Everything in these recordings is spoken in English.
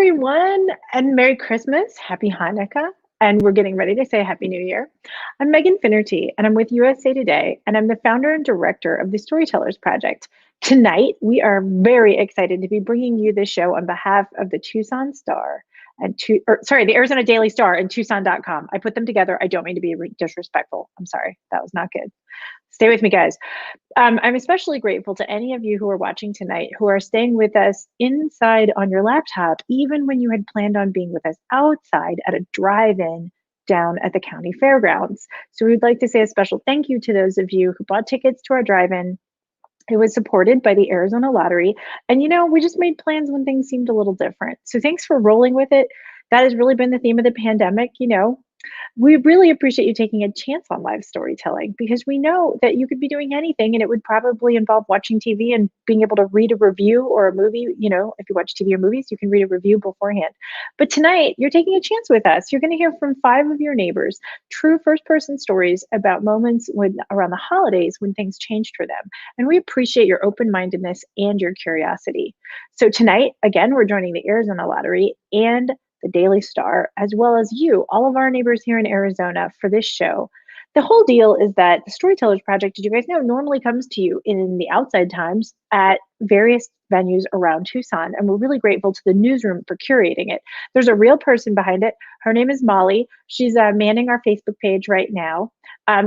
everyone, and Merry Christmas, Happy Hanukkah, and we're getting ready to say Happy New Year. I'm Megan Finnerty, and I'm with USA Today, and I'm the founder and director of the Storytellers Project. Tonight, we are very excited to be bringing you this show on behalf of the Tucson Star and the Arizona Daily Star and Tucson.com. I put them together. I don't mean to be disrespectful. I'm sorry. That was not good. Stay with me, guys. I'm especially grateful to any of you who are watching tonight who are staying with us inside on your laptop, even when you had planned on being with us outside at a drive-in down at the county fairgrounds. So we'd like to say a special thank you to those of you who bought tickets to our drive-in. It was supported by the Arizona Lottery. And, we just made plans when things seemed a little different. So thanks for rolling with it. That has really been the theme of the pandemic. We really appreciate you taking a chance on live storytelling because we know that you could be doing anything and it would probably involve watching TV and being able to read a review or a movie. If you watch TV or movies, you can read a review beforehand. But tonight, you're taking a chance with us. You're going to hear from 5 of your neighbors, true first-person stories about moments around the holidays when things changed for them. And we appreciate your open-mindedness and your curiosity. So tonight, again, we're joining the Arizona Lottery and the Daily Star, as well as you, all of our neighbors here in Arizona for this show. The whole deal is that the Storytellers Project, as you guys know, normally comes to you in the outside times at various venues around Tucson, and we're really grateful to the newsroom for curating it. There's a real person behind it. Her name is Molly. She's manning our Facebook page right now.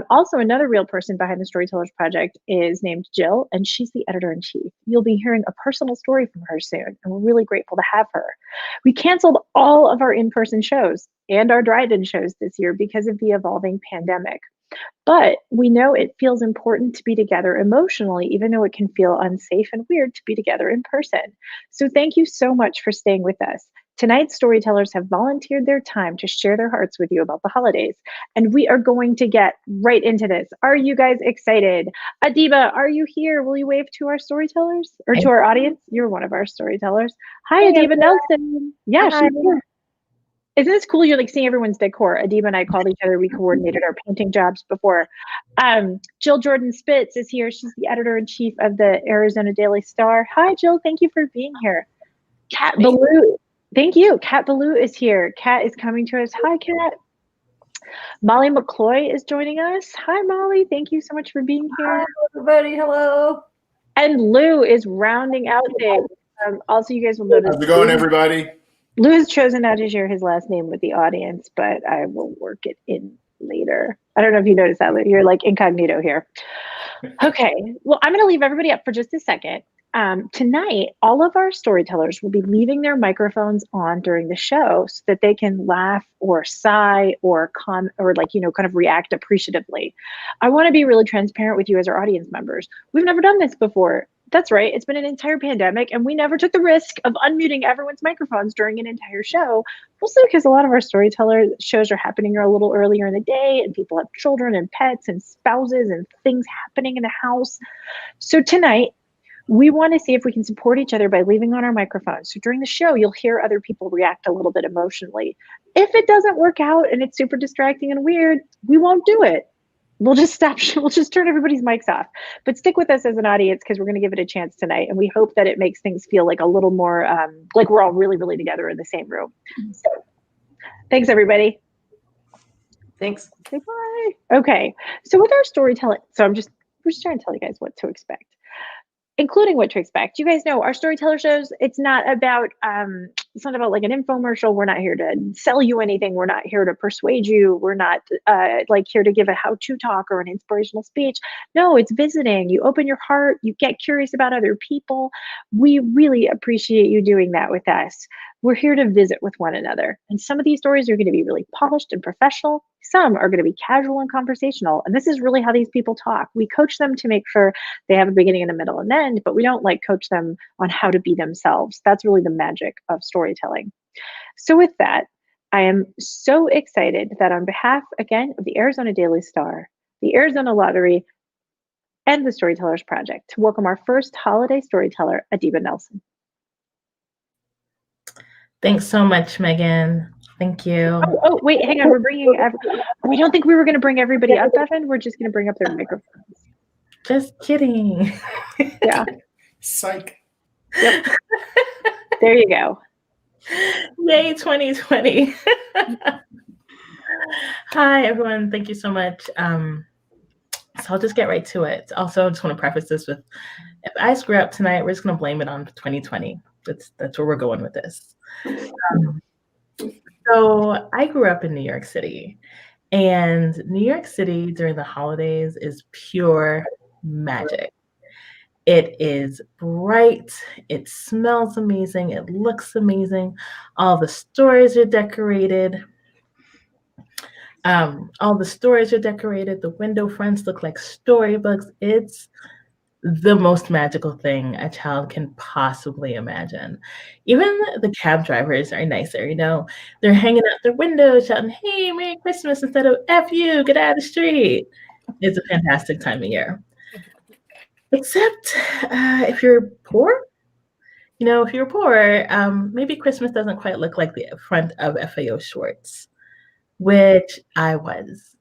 Also, another real person behind the Storytellers Project is named Jill, and she's the editor-in-chief. You'll be hearing a personal story from her soon, and we're really grateful to have her. We canceled all of our in-person shows and our drive-in shows this year because of the evolving pandemic. But we know it feels important to be together emotionally, even though it can feel unsafe and weird to be together in person. So thank you so much for staying with us. Tonight's storytellers have volunteered their time to share their hearts with you about the holidays, and we are going to get right into this. Are you guys excited? Adiba, are you here? Will you wave to our storytellers or to our audience? You're one of our storytellers. Hi, Adiba Nelson. Yeah, she's here. Isn't this cool? You're seeing everyone's decor. Adiba and I called each other. We coordinated our painting jobs before. Jill Jorden Spitz is here. She's the editor-in-chief of the Arizona Daily Star. Hi, Jill. Thank you for being here. Kat Belue. Thank you. Kat Belue is here. Kat is coming to us. Hi, Kat. Molly McCloy is joining us. Hi, Molly. Thank you so much for being here. Hi, everybody. Hello. And Lou is rounding out things. Also, you guys will notice. How's it going, everybody? Lou has chosen not to share his last name with the audience, but I will work it in later. I don't know if you noticed that, Lou. You're incognito here. Okay. Well, I'm going to leave everybody up for just a second. Tonight, all of our storytellers will be leaving their microphones on during the show so that they can laugh or sigh or kind of react appreciatively. I want to be really transparent with you as our audience members. We've never done this before. That's right. It's been an entire pandemic, and we never took the risk of unmuting everyone's microphones during an entire show, mostly because a lot of our storyteller shows are happening a little earlier in the day, and people have children and pets and spouses and things happening in the house. So tonight, we want to see if we can support each other by leaving on our microphones. So during the show, you'll hear other people react a little bit emotionally. If it doesn't work out and it's super distracting and weird, we won't do it. We'll just stop. We'll just turn everybody's mics off. But stick with us as an audience because we're going to give it a chance tonight. And we hope that it makes things feel a little more like we're all really, really together in the same room. So thanks, everybody. Thanks. Goodbye. Okay. So with our storytelling, we're just trying to tell you guys what to expect, including what to expect. You guys know our storyteller shows, it's not about an infomercial. We're not here to sell you anything. We're not here to persuade you. We're not here to give a how-to talk or an inspirational speech. No, it's visiting. You open your heart, you get curious about other people. We really appreciate you doing that with us. We're here to visit with one another. And some of these stories are going to be really polished and professional. Some are going to be casual and conversational. And this is really how these people talk. We coach them to make sure they have a beginning and a middle and end, but we don't coach them on how to be themselves. That's really the magic of storytelling. So with that, I am so excited that on behalf, again, of the Arizona Daily Star, the Arizona Lottery, and the Storytellers Project, to welcome our first holiday storyteller, Adiba Nelson. Thanks so much, Megan. Thank you. Oh, wait, hang on. We're bringing. We don't think we were going to bring everybody up, Evan. We're just going to bring up their microphones. Just kidding. Yeah. Psych. Yep. There you go. Yay, 2020. Hi, everyone. Thank you so much. So I'll just get right to it. Also, I just want to preface this with, if I screw up tonight, we're just going to blame it on 2020. That's where we're going with this. So I grew up in New York City, and New York City during the holidays is pure magic. It is bright, it smells amazing, it looks amazing. All the stores are decorated. The window fronts look like storybooks. It's the most magical thing a child can possibly imagine. Even the cab drivers are nicer, They're hanging out their windows shouting, "Hey, Merry Christmas," instead of "F you, get out of the street." It's a fantastic time of year. Except if you're poor, maybe Christmas doesn't quite look like the front of FAO Schwartz, which I was.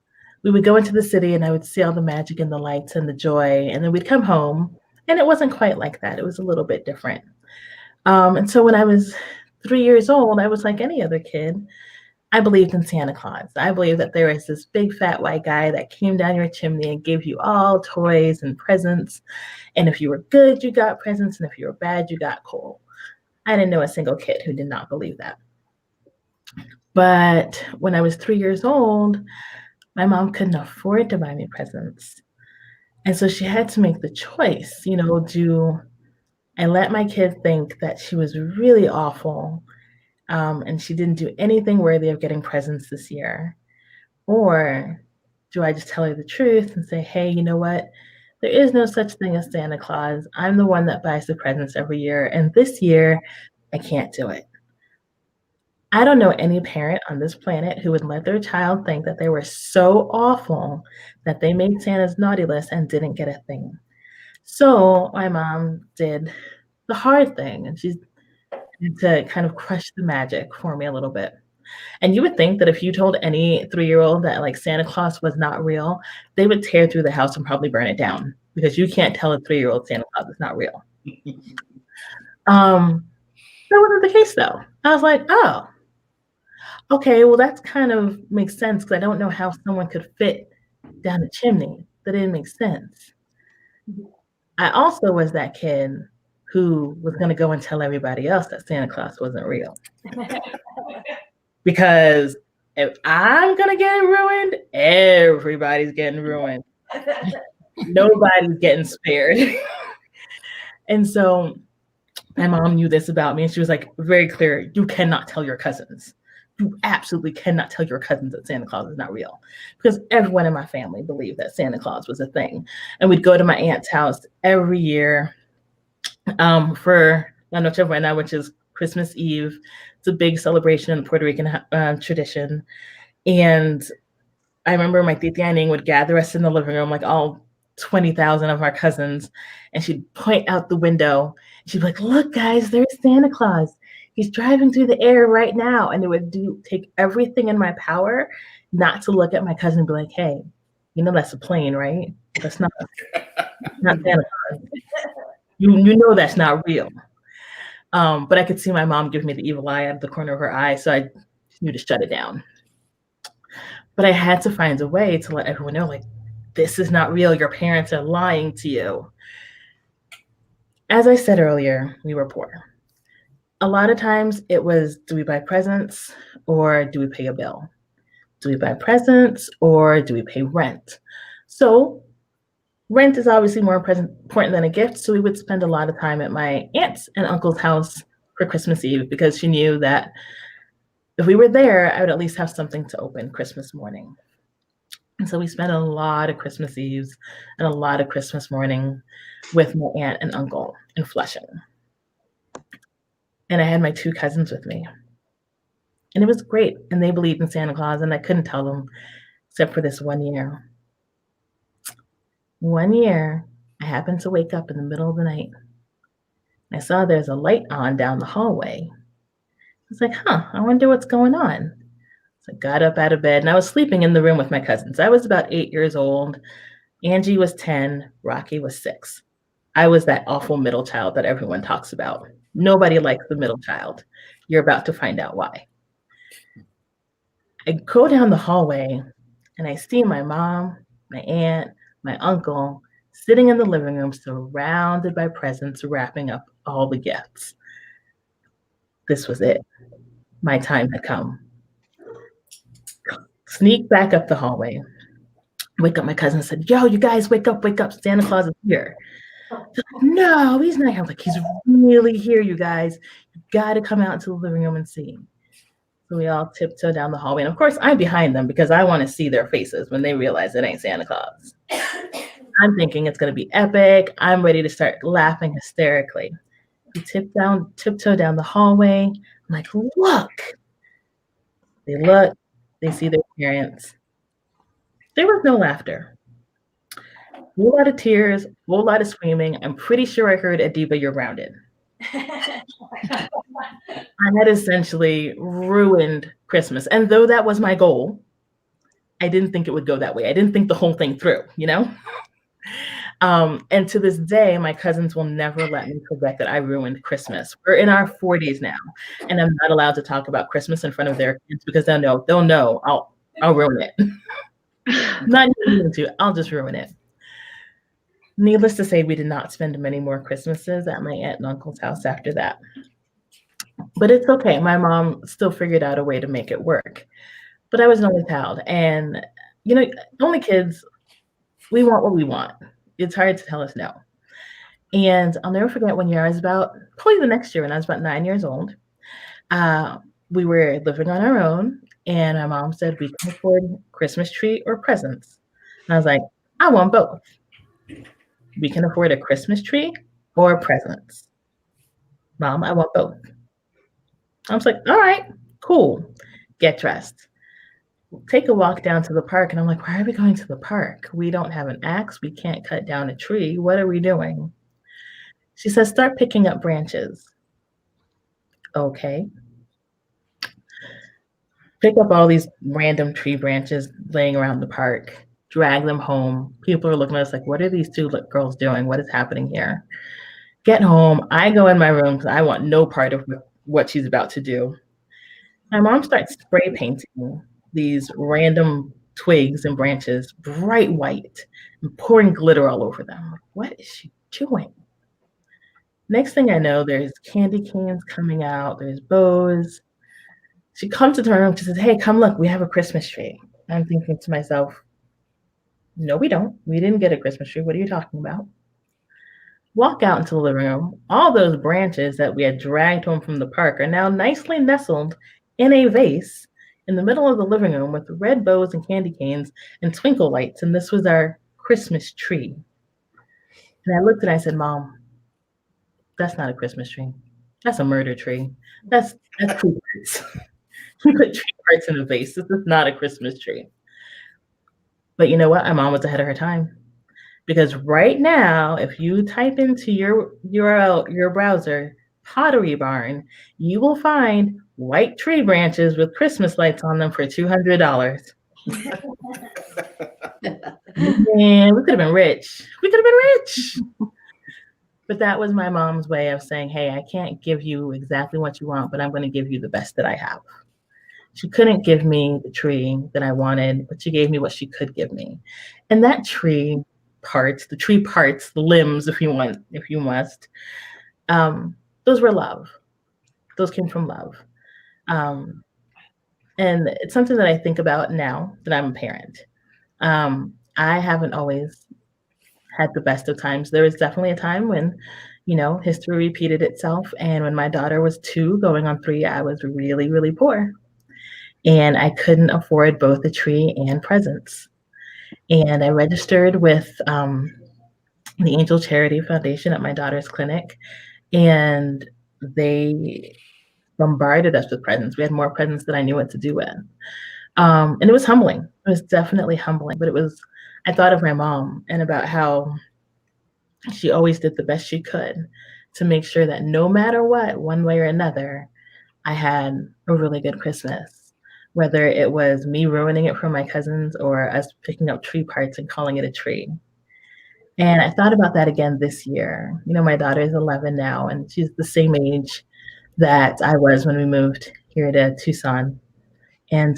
We would go into the city and I would see all the magic and the lights and the joy, and then we'd come home and it wasn't quite like that. It was a little bit different. And so when I was 3 years old, I was like any other kid. I believed in Santa Claus. I believed that there was this big fat white guy that came down your chimney and gave you all toys and presents. And if you were good, you got presents. And if you were bad, you got coal. I didn't know a single kid who did not believe that. But when I was 3 years old, my mom couldn't afford to buy me presents. And so she had to make the choice, do I let my kid think that she was really awful and she didn't do anything worthy of getting presents this year? Or do I just tell her the truth and say, hey, you know what? There is no such thing as Santa Claus. I'm the one that buys the presents every year. And this year, I can't do it. I don't know any parent on this planet who would let their child think that they were so awful that they made Santa's naughty list and didn't get a thing. So my mom did the hard thing, and she's to kind of crush the magic for me a little bit. And you would think that if you told any 3-year-old that like Santa Claus was not real, they would tear through the house and probably burn it down, because you can't tell a 3-year-old Santa Claus is not real. That wasn't the case though. I was like, oh, okay, well that kind of makes sense, because I don't know how someone could fit down the chimney. That didn't make sense. I also was that kid who was going to go and tell everybody else that Santa Claus wasn't real. Because if I'm going to get it ruined, everybody's getting ruined. Nobody's getting spared. And so my mom knew this about me, and she was like very clear, you cannot tell your cousins. You absolutely cannot tell your cousins that Santa Claus is not real, because everyone in my family believed that Santa Claus was a thing. And we'd go to my aunt's house every year for La Noche Buena, which is Christmas Eve. It's a big celebration in the Puerto Rican tradition. And I remember my titi Aning would gather us in the living room, like all 20,000 of our cousins, and she'd point out the window. She'd be like, look, guys, there's Santa Claus. He's driving through the air right now. And it would take everything in my power not to look at my cousin and be like, hey, that's a plane, right? That's not Santa Claus. You know that's not real. But I could see my mom giving me the evil eye out of the corner of her eye, so I knew to shut it down. But I had to find a way to let everyone know, like, this is not real. Your parents are lying to you. As I said earlier, we were poor. A lot of times it was, do we buy presents or do we pay a bill? Do we buy presents or do we pay rent? So rent is obviously more important than a gift. So we would spend a lot of time at my aunt's and uncle's house for Christmas Eve, because she knew that if we were there, I would at least have something to open Christmas morning. And so we spent a lot of Christmas Eves and a lot of Christmas morning with my aunt and uncle in Flushing. And I had my 2 cousins with me. And it was great. And they believed in Santa Claus, and I couldn't tell them, except for this one year. One year, I happened to wake up in the middle of the night. I saw there's a light on down the hallway. I was like, I wonder what's going on. So I got up out of bed, and I was sleeping in the room with my cousins. I was about 8 years old. Angie was 10. Rocky was 6. I was that awful middle child that everyone talks about. Nobody likes the middle child. You're about to find out why. I go down the hallway and I see my mom, my aunt, my uncle sitting in the living room surrounded by presents, wrapping up all the gifts. This was it. My time had come. Sneak back up the hallway. Wake up my cousin and said, yo, you guys, wake up, Santa Claus is here. Like, no, he's not here. I was like, he's really here, you guys. You got to come out into the living room and see. So we all tiptoe down the hallway. And of course, I'm behind them because I want to see their faces when they realize it ain't Santa Claus. I'm thinking it's going to be epic. I'm ready to start laughing hysterically. We tiptoe down the hallway. I'm like, look. They look, they see their parents. There was no laughter. A whole lot of tears, a whole lot of screaming. I'm pretty sure I heard, Adiba, you're grounded. I had essentially ruined Christmas. And though that was my goal, I didn't think it would go that way. I didn't think the whole thing through, you know? And to this day, my cousins will never let me forget that I ruined Christmas. We're in our 40s now, and I'm not allowed to talk about Christmas in front of their kids because they'll know I'll ruin it. Not even to, I'll just ruin it. Needless to say, we did not spend many more Christmases at my aunt and uncle's house after that. But it's okay. My mom still figured out a way to make it work. But I was an only child, and you know, only kids, we want what we want. It's hard to tell us no. And I'll never forget one year, probably the next year when I was about 9 years old, we were living on our own, and my mom said we can afford Christmas tree or presents. And I was like, I want both. We can afford a Christmas tree or presents. Mom, I want both. I was like, all right, cool. Get dressed. Take a walk down to the park. And I'm like, why are we going to the park? We don't have an axe. We can't cut down a tree. What are we doing? She says, start picking up branches. Okay. Pick up all these random tree branches laying around the park, drag them home. People are looking at us like, what are these two girls doing? What is happening here? Get home. I go in my room because I want no part of what she's about to do. My mom starts spray painting these random twigs and branches, bright white, and pouring glitter all over them. What is she doing? Next thing I know, there's candy canes coming out, there's bows. She comes into her room, she says, hey, come look, we have a Christmas tree. I'm thinking to myself, no, we don't. We didn't get a Christmas tree. What are you talking about? Walk out into the living room. All those branches that we had dragged home from the park are now nicely nestled in a vase in the middle of the living room with red bows and candy canes and twinkle lights. And this was our Christmas tree. And I looked and I said, Mom, that's not a Christmas tree. That's a murder tree. That's tree parts. You put tree parts in a vase. This is not a Christmas tree. But you know what? My mom was ahead of her time. Because right now, if you type into your URL, your browser, Pottery Barn, you will find white tree branches with Christmas lights on them for $200. Man, we could have been rich. But that was my mom's way of saying, hey, I can't give you exactly what you want, but I'm going to give you the best that I have. She couldn't give me the tree that I wanted, but she gave me what she could give me. And that tree parts, the limbs, if you must, those were love. Those came from love. And it's something that I think about now that I'm a parent. I haven't always had the best of times. There was definitely a time when, history repeated itself. And when my daughter was 2 going on 3, I was really, really poor. And I couldn't afford both a tree and presents. And I registered with the Angel Charity Foundation at my daughter's clinic. And they bombarded us with presents. We had more presents than I knew what to do with. And it was humbling. It was definitely humbling. But I thought of my mom and about how she always did the best she could to make sure that no matter what, one way or another, I had a really good Christmas. Whether it was me ruining it for my cousins or us picking up tree parts and calling it a tree. And I thought about that again this year. You know, my daughter is 11 now, and she's the same age that I was when we moved here to Tucson. And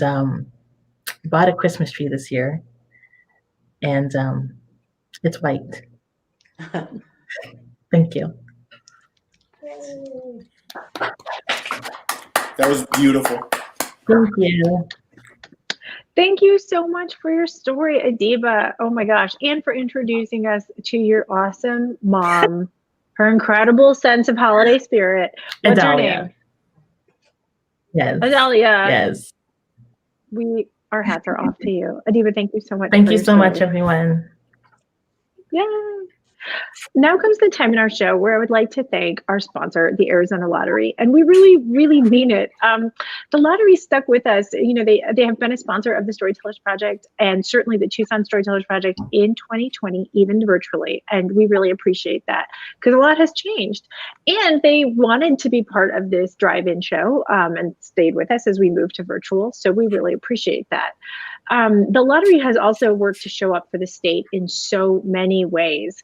bought a Christmas tree this year, and it's white. Thank you. That was beautiful. Thank you. Thank you so much for your story, Adiba. Oh my gosh. And for introducing us to your awesome mom, her incredible sense of holiday spirit. What's her name? Yes. Adalia. Yes. Our hats are off to you. Adiba, thank you so much. Thank you so much, everyone. Yeah. Now comes the time in our show where I would like to thank our sponsor, the Arizona Lottery. And we really, really mean it. The lottery stuck with us. You know, they have been a sponsor of the Storytellers Project and certainly the Tucson Storytellers Project in 2020, even virtually. And we really appreciate that because a lot has changed. And they wanted to be part of this drive-in show and stayed with us as we moved to virtual. So we really appreciate that. The lottery has also worked to show up for the state in so many ways.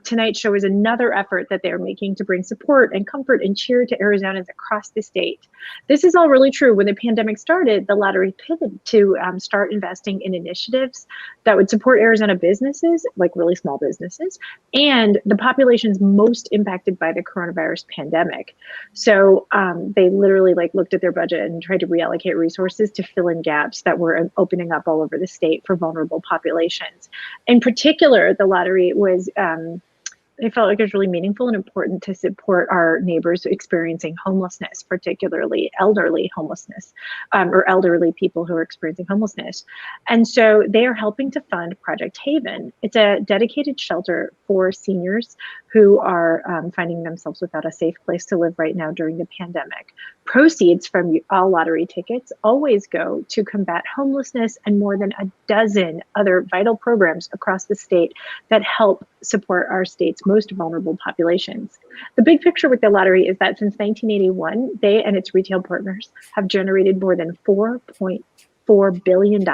Tonight's show is another effort that they're making to bring support and comfort and cheer to Arizonans across the state. This is all really true. When the pandemic started, the lottery pivoted to start investing in initiatives that would support Arizona businesses, like really small businesses, and the populations most impacted by the coronavirus pandemic. So they literally looked at their budget and tried to reallocate resources to fill in gaps that were opening up all over the state for vulnerable populations. In particular, the lottery was I felt like it was really meaningful and important to support our neighbors experiencing homelessness, particularly elderly homelessness, or elderly people who are experiencing homelessness. And so they are helping to fund Project Haven. It's a dedicated shelter for seniors who are finding themselves without a safe place to live right now during the pandemic. Proceeds from all lottery tickets always go to combat homelessness and more than a dozen other vital programs across the state that help support our state's most vulnerable populations. The big picture with the lottery is that since 1981, they and its retail partners have generated more than $4.4 billion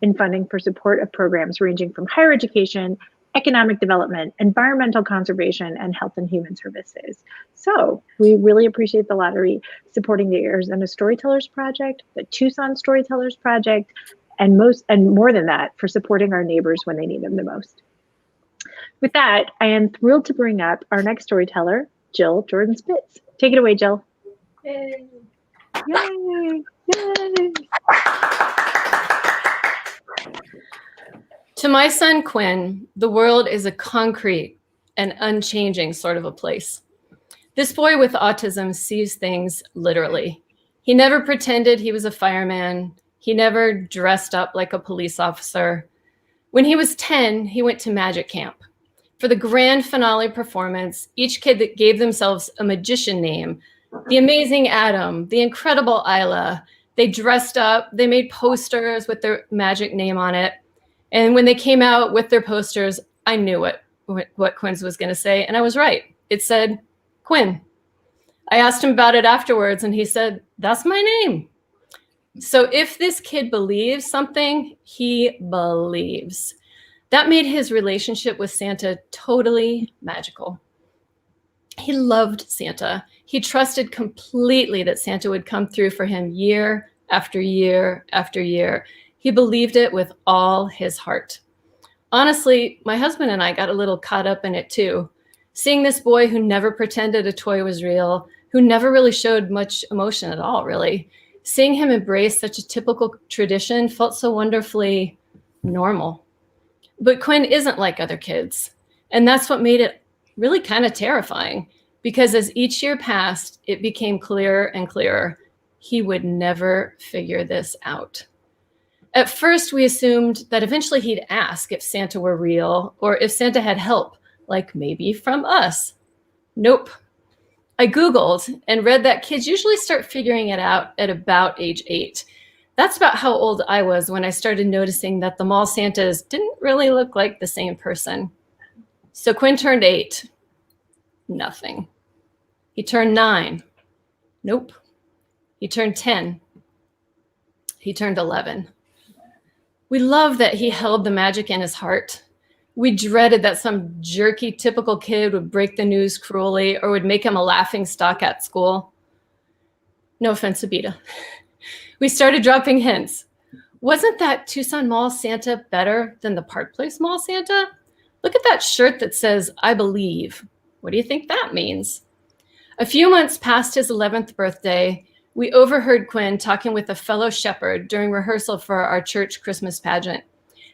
in funding for support of programs ranging from higher education, economic development, environmental conservation, and health and human services. So we really appreciate the lottery supporting the Arizona Storytellers Project, the Tucson Storytellers Project, and more than that, for supporting our neighbors when they need them the most. With that, I am thrilled to bring up our next storyteller, Jorden Spitz. Take it away, Jill. Yay. Yay! Yay! To my son, Quinn, the world is a concrete and unchanging sort of a place. This boy with autism sees things literally. He never pretended he was a fireman. He never dressed up like a police officer. When he was 10, he went to magic camp. For the grand finale performance, each kid that gave themselves a magician name, the amazing Adam, the incredible Isla, they dressed up, they made posters with their magic name on it. And when they came out with their posters, I knew what Quinn's was going to say, and I was right. It said, Quinn. I asked him about it afterwards, and he said, that's my name. So if this kid believes something, he believes. That made his relationship with Santa totally magical. He loved Santa. He trusted completely that Santa would come through for him year after year after year. He believed it with all his heart. Honestly, my husband and I got a little caught up in it too. Seeing this boy who never pretended a toy was real, who never really showed much emotion at all, really. Seeing him embrace such a typical tradition felt so wonderfully normal. But Quinn isn't like other kids. And that's what made it really kind of terrifying, because as each year passed, it became clearer and clearer. He would never figure this out. At first, we assumed that eventually he'd ask if Santa were real or if Santa had help, like maybe from us. Nope. I Googled and read that kids usually start figuring it out at about age 8. That's about how old I was when I started noticing that the mall Santas didn't really look like the same person. So Quinn turned 8. Nothing. He turned 9. Nope. He turned 10. He turned 11. We love that he held the magic in his heart. We dreaded that some jerky, typical kid would break the news cruelly or would make him a laughing stock at school. No offense, Abida. We started dropping hints. Wasn't that Tucson Mall Santa better than the Park Place Mall Santa? Look at that shirt that says, I believe. What do you think that means? A few months past his 11th birthday, we overheard Quinn talking with a fellow shepherd during rehearsal for our church Christmas pageant.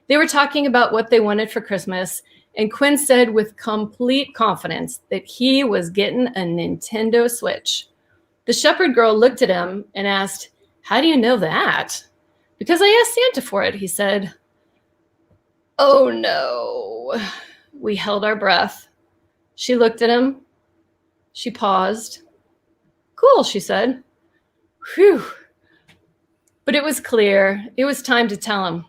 They were talking about what they wanted for Christmas, and Quinn said with complete confidence that he was getting a Nintendo Switch. The shepherd girl looked at him and asked, how do you know that? Because I asked Santa for it, he said. Oh no. We held our breath. She looked at him. She paused. Cool, she said. Whew. But it was clear. It was time to tell him.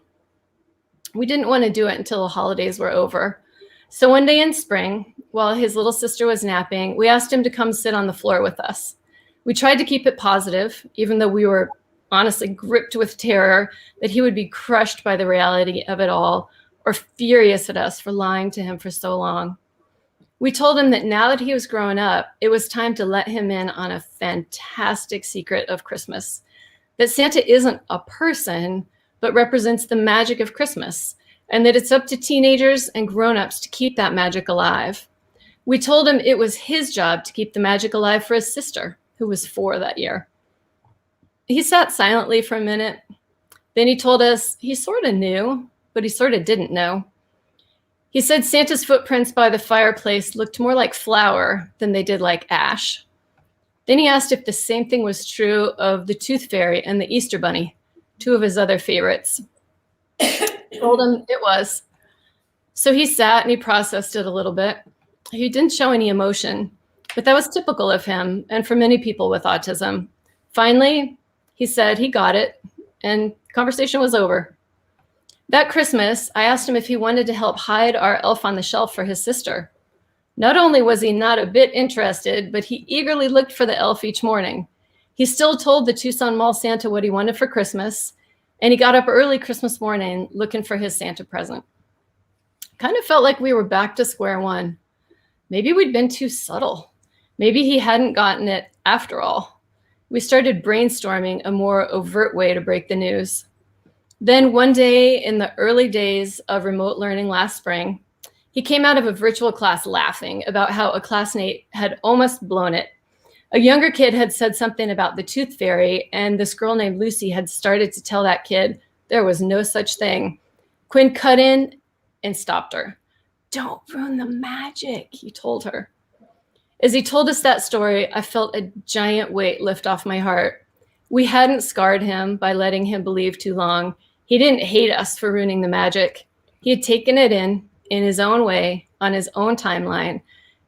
We didn't want to do it until the holidays were over. So one day in spring, while his little sister was napping, we asked him to come sit on the floor with us. We tried to keep it positive, even though we were honestly gripped with terror that he would be crushed by the reality of it all or furious at us for lying to him for so long. We told him that now that he was growing up, it was time to let him in on a fantastic secret of Christmas, that Santa isn't a person, but represents the magic of Christmas, and that it's up to teenagers and grown-ups to keep that magic alive. We told him it was his job to keep the magic alive for his sister, who was 4 that year. He sat silently for a minute. Then he told us he sort of knew, but he sort of didn't know. He said Santa's footprints by the fireplace looked more like flour than they did like ash. Then he asked if the same thing was true of the Tooth Fairy and the Easter Bunny, 2 of his other favorites. I told him it was. So he sat and he processed it a little bit. He didn't show any emotion, but that was typical of him and for many people with autism. Finally, he said he got it, and conversation was over. That Christmas, I asked him if he wanted to help hide our elf on the shelf for his sister. Not only was he not a bit interested, but he eagerly looked for the elf each morning. He still told the Tucson Mall Santa what he wanted for Christmas, and he got up early Christmas morning looking for his Santa present. Kind of felt like we were back to square one. Maybe we'd been too subtle. Maybe he hadn't gotten it after all. We started brainstorming a more overt way to break the news. Then one day in the early days of remote learning last spring, he came out of a virtual class laughing about how a classmate had almost blown it. A younger kid had said something about the Tooth Fairy, and this girl named Lucy had started to tell that kid there was no such thing. Quinn cut in and stopped her. Don't ruin the magic, he told her. As he told us that story, I felt a giant weight lift off my heart. We hadn't scarred him by letting him believe too long. He didn't hate us for ruining the magic. He had taken it in his own way, on his own timeline,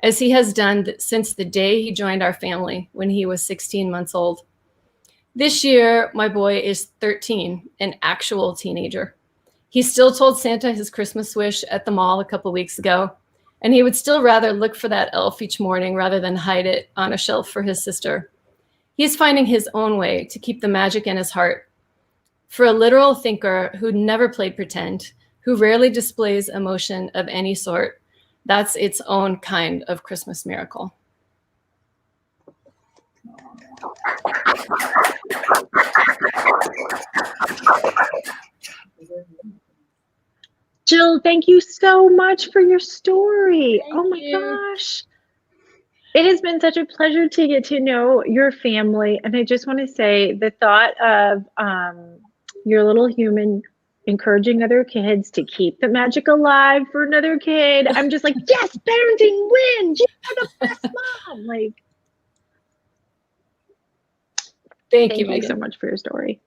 as he has done since the day he joined our family when he was 16 months old. This year, my boy is 13, an actual teenager. He still told Santa his Christmas wish at the mall a couple weeks ago, and he would still rather look for that elf each morning rather than hide it on a shelf for his sister. He's finding his own way to keep the magic in his heart. For a literal thinker who never played pretend, who rarely displays emotion of any sort, that's its own kind of Christmas miracle. Jill, thank you so much for your story. Oh my gosh. It has been such a pleasure to get to know your family. And I just want to say the thought of your little human encouraging other kids to keep the magic alive for another kid. I'm just like, yes, parenting wins. You're the best mom. Like, Thank you, Megan, Megan. so much for your story.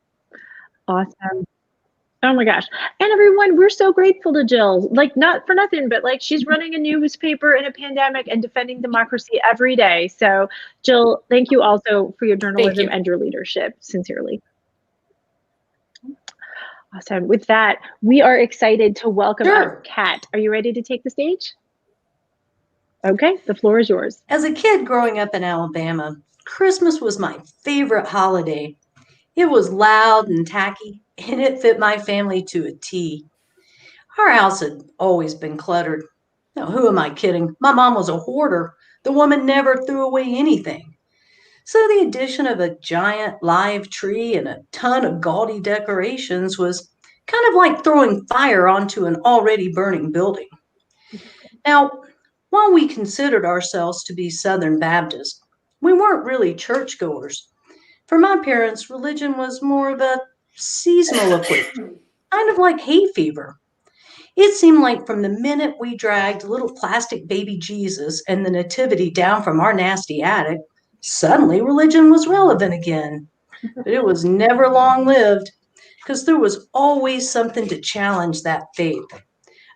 Awesome. Oh my gosh. And everyone, we're so grateful to Jill. Like, not for nothing, but like she's running a newspaper in a pandemic and defending democracy every day. So Jill, thank you also for your journalism and your leadership, sincerely. Awesome. With that, we are excited to welcome up Kat. Are you ready to take the stage? Okay, the floor is yours. As a kid growing up in Alabama, Christmas was my favorite holiday. It was loud and tacky, and it fit my family to a T. Our house had always been cluttered. Now, who am I kidding? My mom was a hoarder. The woman never threw away anything. So the addition of a giant live tree and a ton of gaudy decorations was kind of like throwing fire onto an already burning building. Now, while we considered ourselves to be Southern Baptists, we weren't really churchgoers. For my parents, religion was more of a seasonal affliction, kind of like hay fever. It seemed like from the minute we dragged little plastic baby Jesus and the nativity down from our nasty attic, suddenly religion was relevant again. But it was never long lived because there was always something to challenge that faith.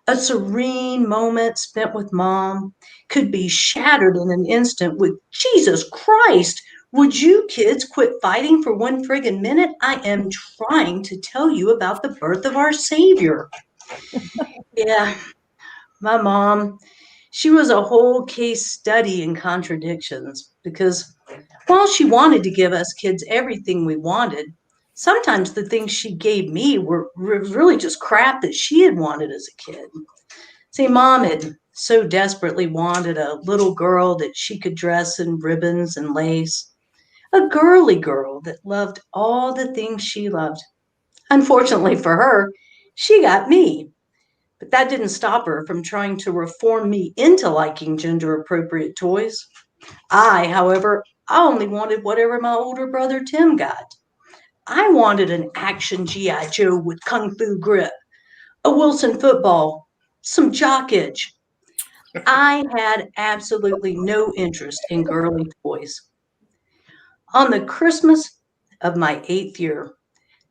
A serene moment spent with mom could be shattered in an instant with Jesus Christ. Would you kids quit fighting for one friggin' minute? I am trying to tell you about the birth of our Savior. Yeah, my mom, she was a whole case study in contradictions because while she wanted to give us kids everything we wanted, sometimes the things she gave me were really just crap that she had wanted as a kid. See, mom had so desperately wanted a little girl that she could dress in ribbons and lace, a girly girl that loved all the things she loved. Unfortunately for her, she got me. But that didn't stop her from trying to reform me into liking gender-appropriate toys. However, I only wanted whatever my older brother Tim got. I wanted an action G.I. Joe with kung fu grip, a Wilson football, some jock itch. I had absolutely no interest in girly toys. On the Christmas of my 8th year,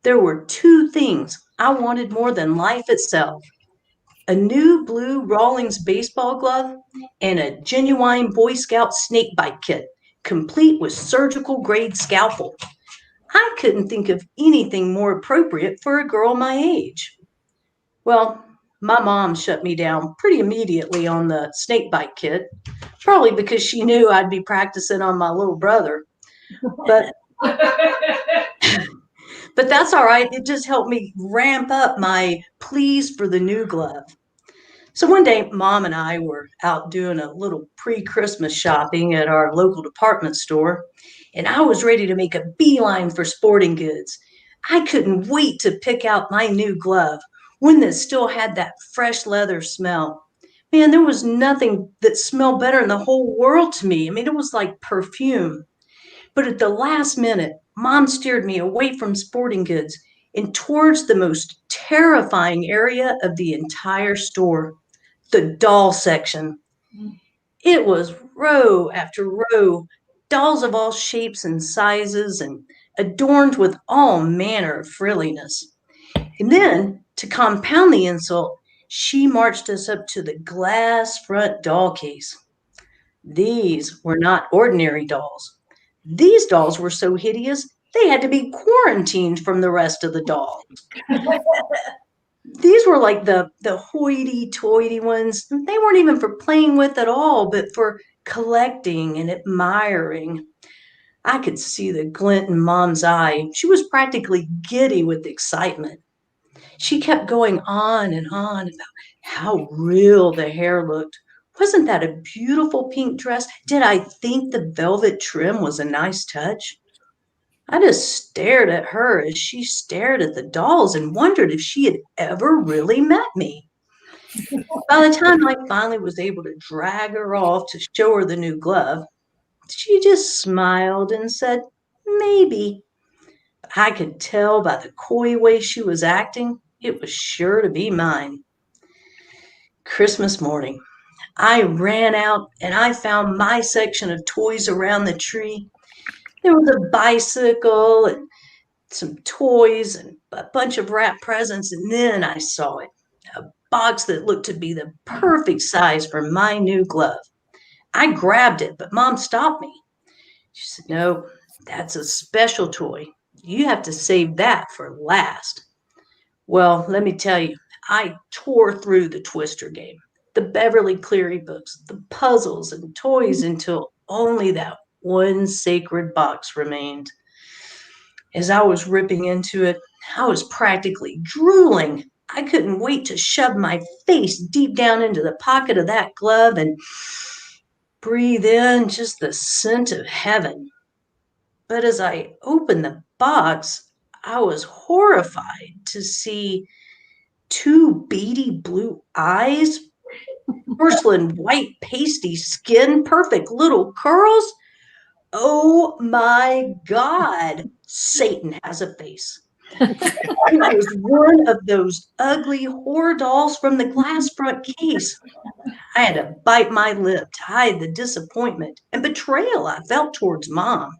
there were 2 things I wanted more than life itself: a new blue Rawlings baseball glove and a genuine Boy Scout snake bite kit, complete with surgical grade scalpel. I couldn't think of anything more appropriate for a girl my age. Well, my mom shut me down pretty immediately on the snake bite kit, probably because she knew I'd be practicing on my little brother. But but that's all right. It just helped me ramp up my pleas for the new glove. So one day, mom and I were out doing a little pre-Christmas shopping at our local department store, and I was ready to make a beeline for sporting goods. I couldn't wait to pick out my new glove, one that still had that fresh leather smell. Man, there was nothing that smelled better in the whole world to me. I mean, it was like perfume. But at the last minute, mom steered me away from sporting goods and towards the most terrifying area of the entire store, the doll section. It was row after row, dolls of all shapes and sizes and adorned with all manner of frilliness. And then, to compound the insult, she marched us up to the glass front doll case. These were not ordinary dolls. These dolls were so hideous, they had to be quarantined from the rest of the dolls. These were like the hoity-toity ones. They weren't even for playing with at all, but for collecting and admiring. I could see the glint in mom's eye. She was practically giddy with excitement. She kept going on and on about how real the hair looked. Wasn't that a beautiful pink dress? Did I think the velvet trim was a nice touch? I just stared at her as she stared at the dolls and wondered if she had ever really met me. By the time I finally was able to drag her off to show her the new glove, she just smiled and said, maybe. I could tell by the coy way she was acting, it was sure to be mine. Christmas morning, I ran out and I found my section of toys around the tree. There was a bicycle and some toys and a bunch of wrapped presents, and then I saw it, a box that looked to be the perfect size for my new glove. I grabbed it, but Mom stopped me. She said, no, that's a special toy. You have to save that for last. Well, let me tell you, I tore through the Twister game, the Beverly Cleary books, the puzzles and toys until only that one sacred box remained. As I was ripping into it, I was practically drooling. I couldn't wait to shove my face deep down into the pocket of that glove and breathe in just the scent of heaven. But as I opened the box, I was horrified to see two beady blue eyes, porcelain white pasty skin, perfect little curls. Oh my God, Satan has a face. It was one of those ugly horror dolls from the glass front case. I had to bite my lip to hide the disappointment and betrayal I felt towards Mom.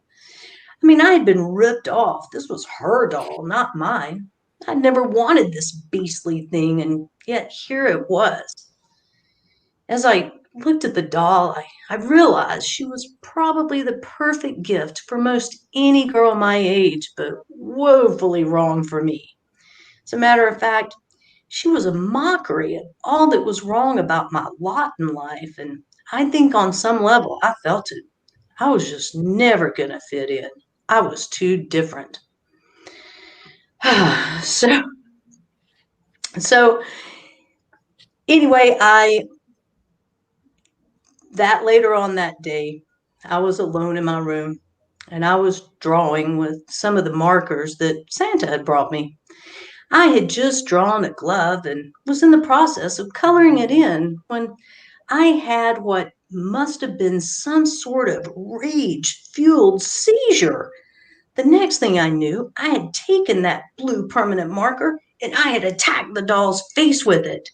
I mean, I had been ripped off. This was her doll, not mine. I never wanted this beastly thing, and yet here it was. As I looked at the doll, I realized she was probably the perfect gift for most any girl my age, but woefully wrong for me. As a matter of fact, she was a mockery of all that was wrong about my lot in life, and I think on some level I felt it. I was just never going to fit in. I was too different. So anyway, that later on that day, I was alone in my room and I was drawing with some of the markers that Santa had brought me. I had just drawn a glove and was in the process of coloring it in when I had what must have been some sort of rage-fueled seizure. The next thing I knew, I had taken that blue permanent marker and I had attacked the doll's face with it.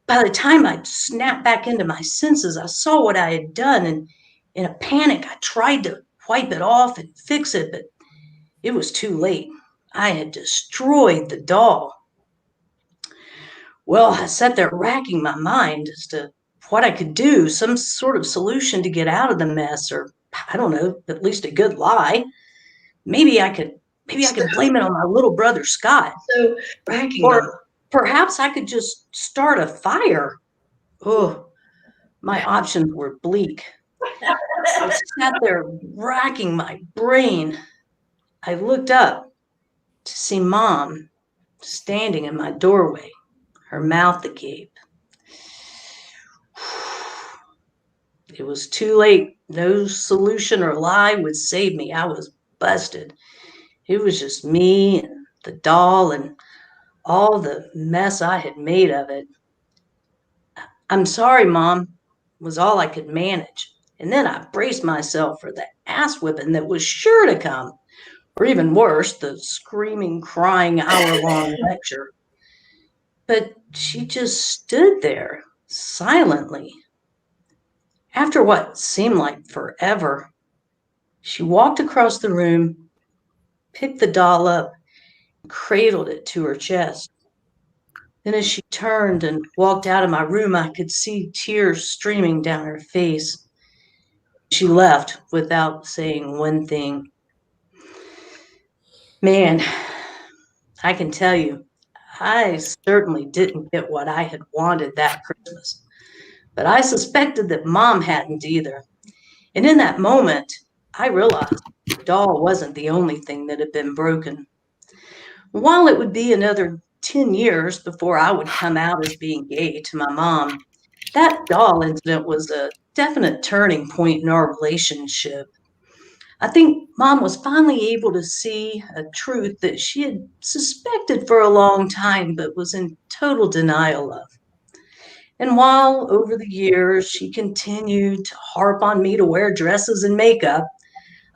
By the time I snapped back into my senses, I saw what I had done, and in a panic, I tried to wipe it off and fix it, but it was too late. I had destroyed the doll. Well, I sat there racking my mind as to what I could do, some sort of solution to get out of the mess, or I don't know, at least a good lie. Maybe I could blame it on my little brother Scott. Or perhaps I could just start a fire. Oh, my options were bleak. I sat there racking my brain. I looked up to see Mom standing in my doorway, her mouth agape. It was too late. No solution or lie would save me. I was busted. It was just me and the doll and all the mess I had made of it. "I'm sorry, Mom," was all I could manage. And then I braced myself for the ass whipping that was sure to come. Or even worse, the screaming, crying hour-long lecture. But she just stood there, silently. After what seemed like forever, she walked across the room, picked the doll up, and cradled it to her chest. Then as she turned and walked out of my room, I could see tears streaming down her face. She left without saying one thing. Man, I can tell you, I certainly didn't get what I had wanted that Christmas. But I suspected that Mom hadn't either. And in that moment, I realized the doll wasn't the only thing that had been broken. While it would be another 10 years before I would come out as being gay to my mom, that doll incident was a definite turning point in our relationship. I think Mom was finally able to see a truth that she had suspected for a long time, but was in total denial of. And while over the years she continued to harp on me to wear dresses and makeup,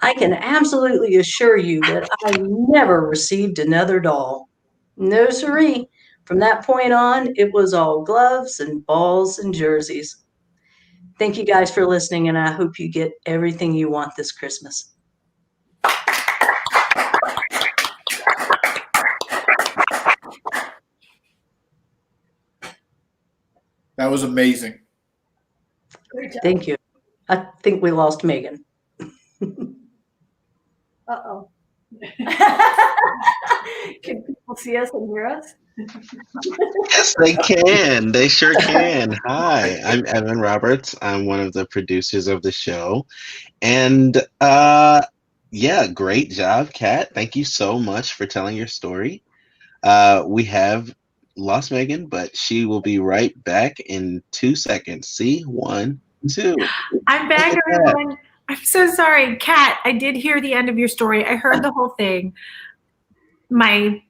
I can absolutely assure you that I never received another doll. No siree. From that point on, it was all gloves and balls and jerseys. Thank you guys for listening, and I hope you get everything you want this Christmas. That was amazing. Thank you. I think we lost Megan. Uh-oh. Can people see us and hear us? Yes, they can. They sure can. Hi, I'm Evan Roberts. I'm one of the producers of the show. And yeah, great job, Kat. Thank you so much for telling your story. We have lost Megan, but she will be right back in 2 seconds. See? 1, 2. I'm back, everyone. I'm so sorry. Kat, I did hear the end of your story. I heard the whole thing. My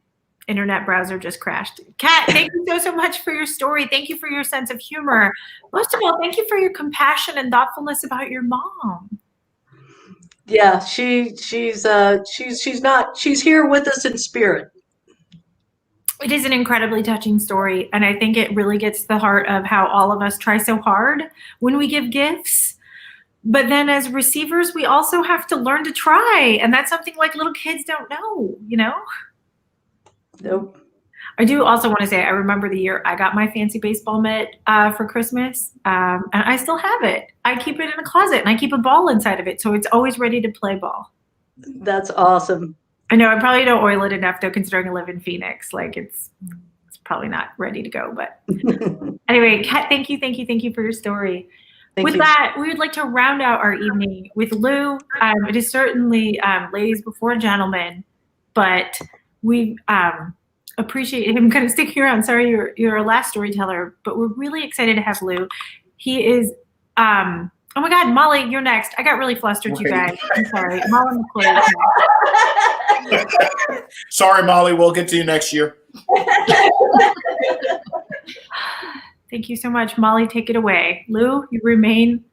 internet browser just crashed. Kat, thank you so much for your story. Thank you for your sense of humor. Most of all, thank you for your compassion and thoughtfulness about your mom. Yeah, she's here with us in spirit. It is an incredibly touching story, and I think it really gets to the heart of how all of us try so hard when we give gifts. But then as receivers, we also have to learn to try, and that's something like little kids don't know, you know? Nope. I do also want to say I remember the year I got my fancy baseball mitt for Christmas, and I still have it. I keep it in a closet, and I keep a ball inside of it, so it's always ready to play ball. That's awesome. I know I probably don't oil it enough, though, considering I live in Phoenix. Like, it's probably not ready to go. But anyway, Kat, thank you for your story. With that, we would like to round out our evening with Lou. It is certainly ladies before gentlemen, but we appreciate him kind of sticking around. Sorry, you're our last storyteller, but we're really excited to have Lou. He is, oh my God, Molly, you're next. I got really flustered, you guys. I'm sorry. Molly McCloy. Sorry, Molly. We'll get to you next year. Thank you so much. Molly, take it away. Lou, you remain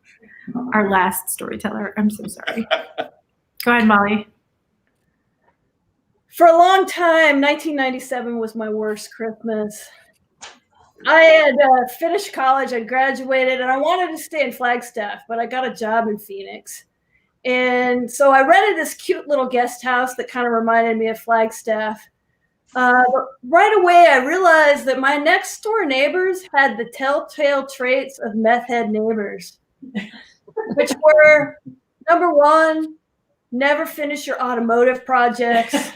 our last storyteller. I'm so sorry. Go ahead, Molly. For a long time, 1997 was my worst Christmas. I had finished college, I graduated, and I wanted to stay in Flagstaff, but I got a job in Phoenix. And so I rented this cute little guest house that kind of reminded me of Flagstaff. But right away, I realized that my next door neighbors had the telltale traits of meth head neighbors, which were, number one, never finish your automotive projects.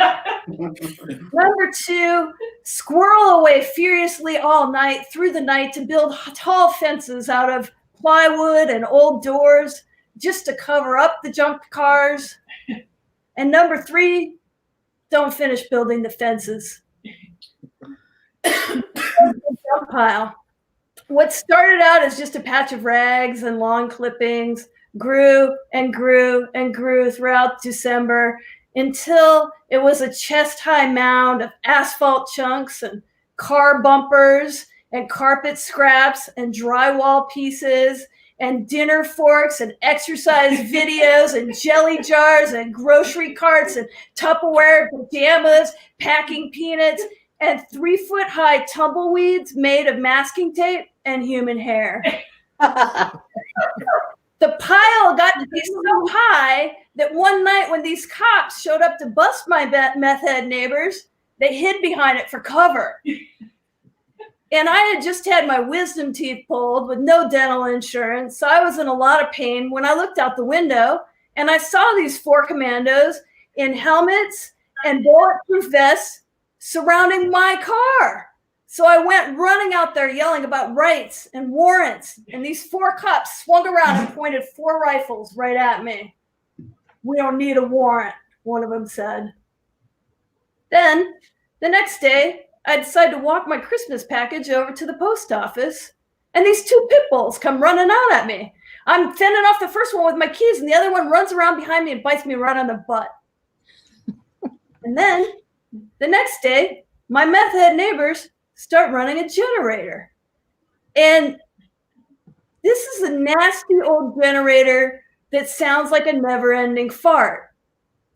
Number two, squirrel away furiously all night through the night to build tall fences out of plywood and old doors just to cover up the junk cars. And number three, don't finish building the fences. Junk pile. What started out as just a patch of rags and lawn clippings grew and grew and grew throughout December until it was a chest-high mound of asphalt chunks and car bumpers and carpet scraps and drywall pieces and dinner forks and exercise videos and jelly jars and grocery carts and Tupperware pajamas, packing peanuts, and 3-foot-high tumbleweeds made of masking tape and human hair. The pile got to be so high that one night when these cops showed up to bust my meth head neighbors, they hid behind it for cover. And I had just had my wisdom teeth pulled with no dental insurance, so I was in a lot of pain when I looked out the window and I saw these 4 commandos in helmets and bulletproof vests surrounding my car. So I went running out there yelling about rights and warrants, and these 4 cops swung around and pointed 4 rifles right at me. "We don't need a warrant," one of them said. Then, the next day, I decided to walk my Christmas package over to the post office, and these 2 pit bulls come running out at me. I'm fending off the first one with my keys, and the other one runs around behind me and bites me right on the butt. And then, the next day, my meth head neighbors start running a generator. And this is a nasty old generator that sounds like a never-ending fart.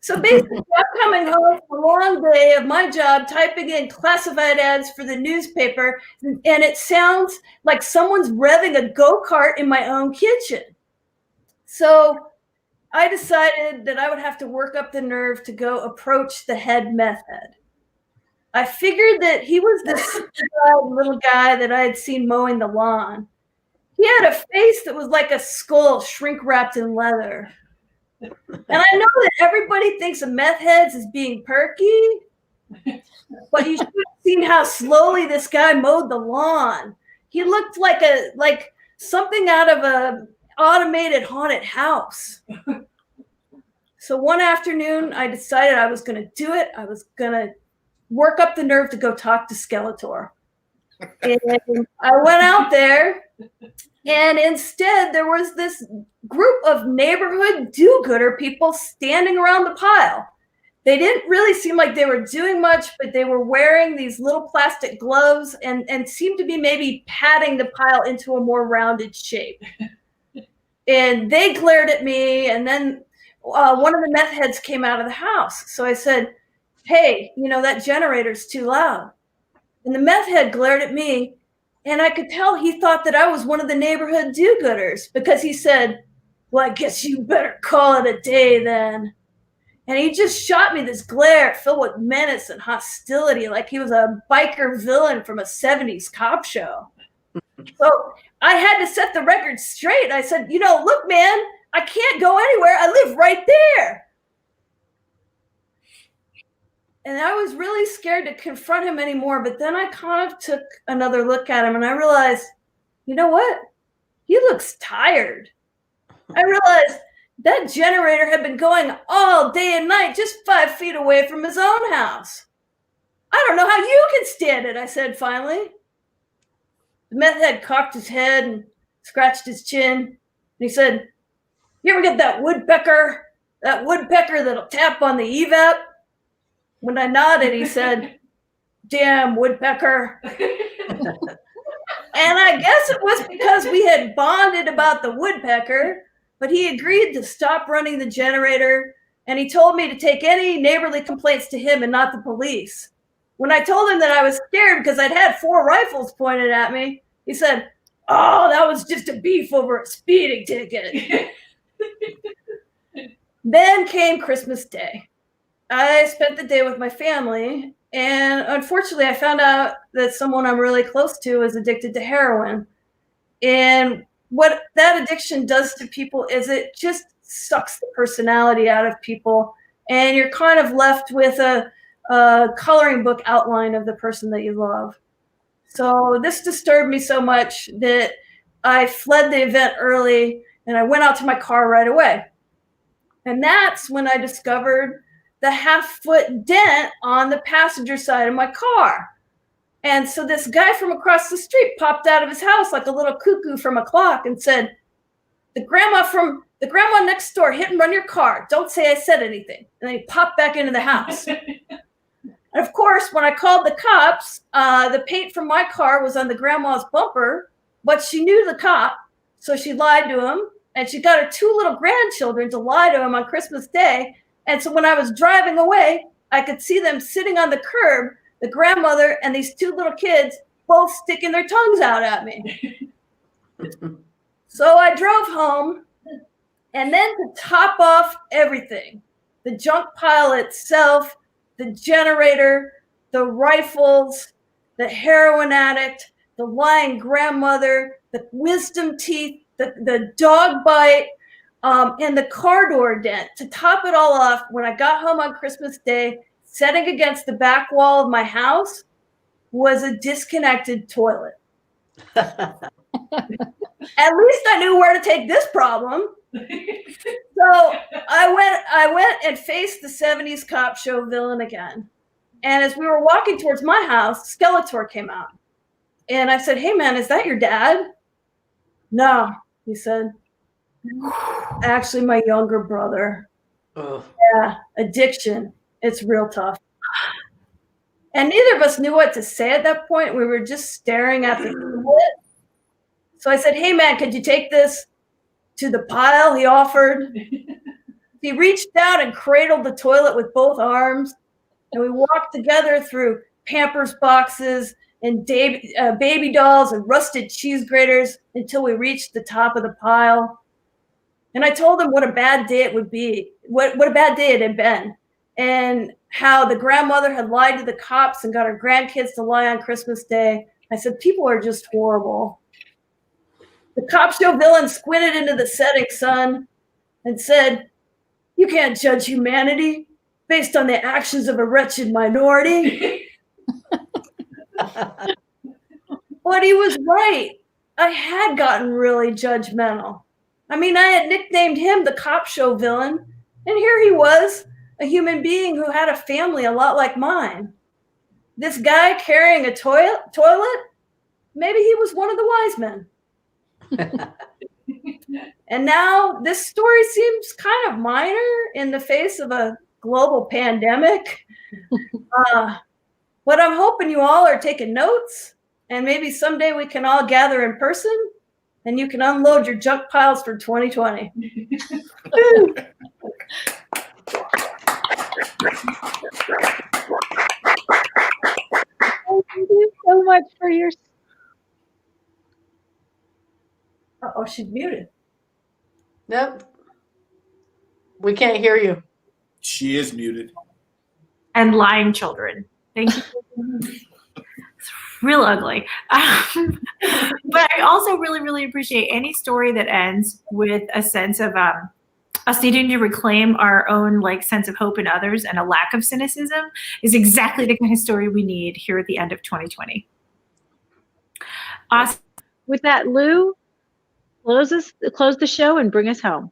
So basically, I'm coming home from a long day of my job typing in classified ads for the newspaper, and it sounds like someone's revving a go-kart in my own kitchen. So I decided that I would have to work up the nerve to go approach the head meth head. I figured that he was this little guy that I had seen mowing the lawn. He had a face that was like a skull shrink-wrapped in leather. And I know that everybody thinks of meth heads as being perky, but you should have seen how slowly this guy mowed the lawn. He looked like something out of a automated haunted house. So one afternoon, I decided I was going to do it. I was going to work up the nerve to go talk to Skeletor. And I went out there, and instead there was this group of neighborhood do-gooder people standing around the pile. They didn't really seem like they were doing much, but they were wearing these little plastic gloves and seemed to be maybe patting the pile into a more rounded shape. And they glared at me, and then one of the meth heads came out of the house. So I said, hey, that generator's too loud. And the meth head glared at me, and I could tell he thought that I was one of the neighborhood do-gooders, because he said, well, I guess you better call it a day then. And he just shot me this glare filled with menace and hostility, like he was a biker villain from a 70s cop show. So I had to set the record straight. I said, look, man, I can't go anywhere. I live right there. And I was really scared to confront him anymore. But then I kind of took another look at him, and I realized, you know what? He looks tired. I realized that generator had been going all day and night, just 5 feet away from his own house. I don't know how you can stand it, I said finally. The meth head cocked his head and scratched his chin. And he said, you ever get that woodpecker that'll tap on the evap? When I nodded, he said, damn woodpecker. And I guess it was because we had bonded about the woodpecker, but he agreed to stop running the generator, and he told me to take any neighborly complaints to him and not the police. When I told him that I was scared because I'd had 4 rifles pointed at me, he said, oh, that was just a beef over a speeding ticket. Then came Christmas Day. I spent the day with my family, and unfortunately I found out that someone I'm really close to is addicted to heroin. And what that addiction does to people is it just sucks the personality out of people, and you're kind of left with a coloring book outline of the person that you love. So this disturbed me so much that I fled the event early, and I went out to my car right away. And that's when I discovered the half-foot dent on the passenger side of my car. And so this guy from across the street popped out of his house like a little cuckoo from a clock and said, the grandma next door hit and run your car. Don't say I said anything. And then he popped back into the house. And of course, when I called the cops, the paint from my car was on the grandma's bumper, but she knew the cop, so she lied to him. And she got her 2 little grandchildren to lie to him on Christmas Day. And so when I was driving away, I could see them sitting on the curb, the grandmother and these 2 little kids both sticking their tongues out at me. So I drove home, and then to top off everything, the junk pile itself, the generator, the rifles, the heroin addict, the lying grandmother, the wisdom teeth, the dog bite, and the car door dent. To top it all off, when I got home on Christmas Day, setting against the back wall of my house was a disconnected toilet. At least I knew where to take this problem. So I went and faced the 70s cop show villain again. And as we were walking towards my house, Skeletor came out. And I said, hey man, is that your dad? No, he said. Actually, my younger brother. Oh. Yeah, addiction. It's real tough. And neither of us knew what to say at that point. We were just staring at the toilet. So I said, hey man, could you take this to the pile? He offered. He reached down and cradled the toilet with both arms. And we walked together through Pampers boxes and baby dolls and rusted cheese graters until we reached the top of the pile. And I told him what a bad day it would be, what a bad day it had been, and how the grandmother had lied to the cops and got her grandkids to lie on Christmas Day. I said, people are just horrible. The cop show villain squinted into the setting sun and said, you can't judge humanity based on the actions of a wretched minority. But he was right. I had gotten really judgmental. I mean, I had nicknamed him the cop show villain, and here he was, a human being who had a family a lot like mine. This guy carrying a toilet, maybe he was one of the wise men. And now this story seems kind of minor in the face of a global pandemic. But I'm hoping you all are taking notes, and maybe someday we can all gather in person and you can unload your junk piles for 2020. Thank you so much for your. Oh, she's muted. Nope. We can't hear you. She is muted. And lying children. Thank you. It's real ugly. But I also really, really appreciate any story that ends with a sense of us needing to reclaim our own sense of hope in others and a lack of cynicism is exactly the kind of story we need here at the end of 2020. Awesome. With that, Lou, close the show and bring us home.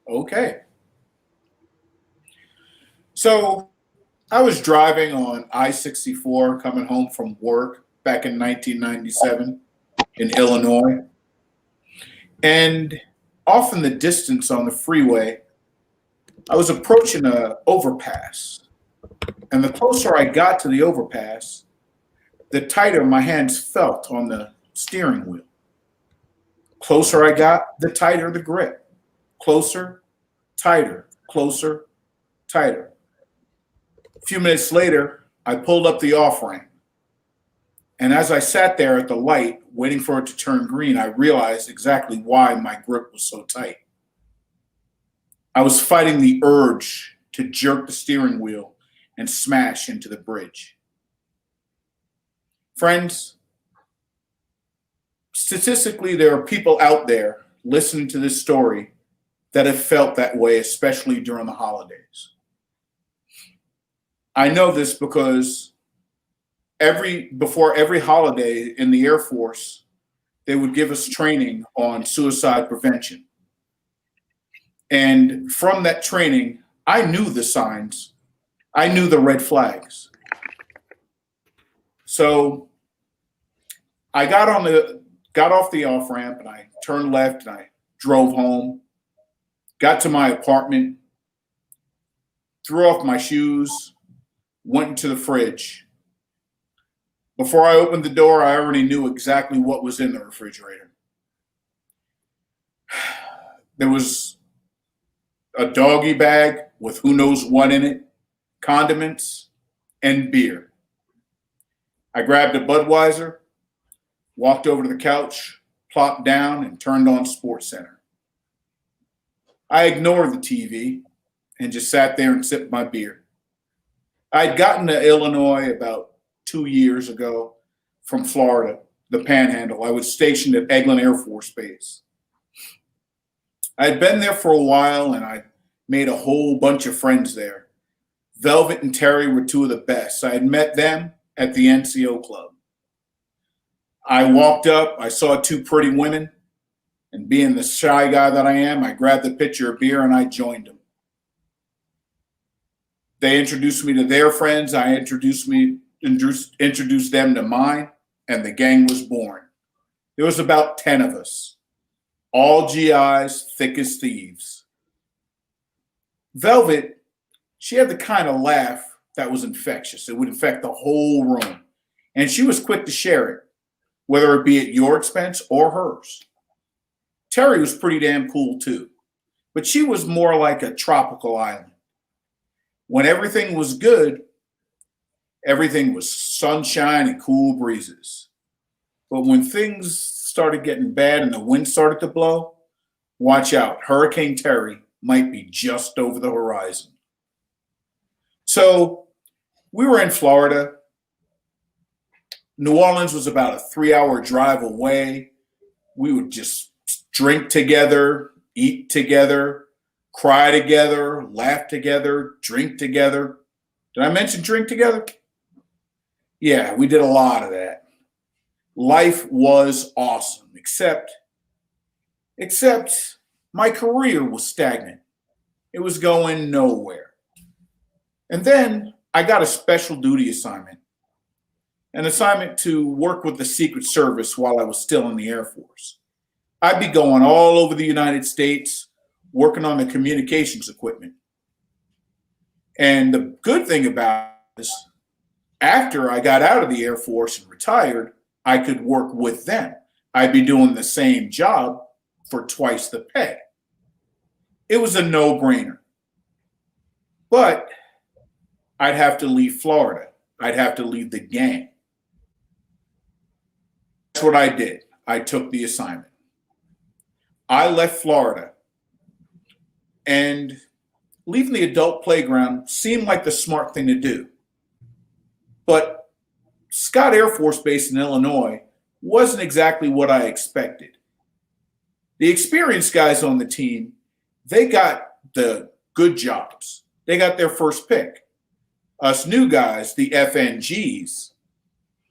Okay. So I was driving on I-64 coming home from work back in 1997 in Illinois. And off in the distance on the freeway, I was approaching an overpass. And the closer I got to the overpass, the tighter my hands felt on the steering wheel. Closer I got, the tighter the grip. Closer, tighter, closer, tighter. A few minutes later, I pulled up the off-ramp. And as I sat there at the light, waiting for it to turn green, I realized exactly why my grip was so tight. I was fighting the urge to jerk the steering wheel and smash into the bridge. Friends, statistically, there are people out there listening to this story that have felt that way, especially during the holidays. I know this because before every holiday in the Air Force, they would give us training on suicide prevention. And from that training, I knew the signs. I knew the red flags. So I got off the off-ramp and I turned left and I drove home, got to my apartment, threw off my shoes, went into the fridge. Before I opened the door, I already knew exactly what was in the refrigerator. There was a doggy bag with who knows what in it, condiments, and beer. I grabbed a Budweiser, walked over to the couch, plopped down, and turned on SportsCenter. I ignored the TV and just sat there and sipped my beer. I'd gotten to Illinois about 2 years ago from Florida, the Panhandle. I was stationed at Eglin Air Force Base. I had been there for a while and I made a whole bunch of friends there. Velvet and Terry were two of the best. I had met them at the NCO club. I walked up, I saw two pretty women, and being the shy guy that I am, I grabbed a pitcher of beer and I joined them. They introduced me to their friends. I introduced them to mine, and the gang was born. There was about 10 of us, all GIs, thick as thieves. Velvet, she had the kind of laugh that was infectious. It would infect the whole room. And she was quick to share it, whether it be at your expense or hers. Terry was pretty damn cool too, but she was more like a tropical island. When everything was good, everything was sunshine and cool breezes. But when things started getting bad and the wind started to blow, watch out, Hurricane Terry might be just over the horizon. So we were in Florida. New Orleans was about a 3-hour drive away. We would just drink together, eat together, cry together, laugh together, drink together. Did I mention drink together? Yeah, we did a lot of that. Life was awesome, except my career was stagnant. It was going nowhere. And then I got a special duty assignment. an assignment to work with the Secret Service while I was still in the Air Force. I'd be going all over the United States, working on the communications equipment. And the good thing about it is, after I got out of the Air Force and retired, I could work with them. I'd be doing the same job for twice the pay. It was a no-brainer. But I'd have to leave Florida. I'd have to leave the gang. That's what I did. I took the assignment. I left Florida, and leaving the adult playground seemed like the smart thing to do. But Scott Air Force Base in Illinois wasn't exactly what I expected. The experienced guys on the team, they got the good jobs. They got their first pick. Us new guys, the FNGs,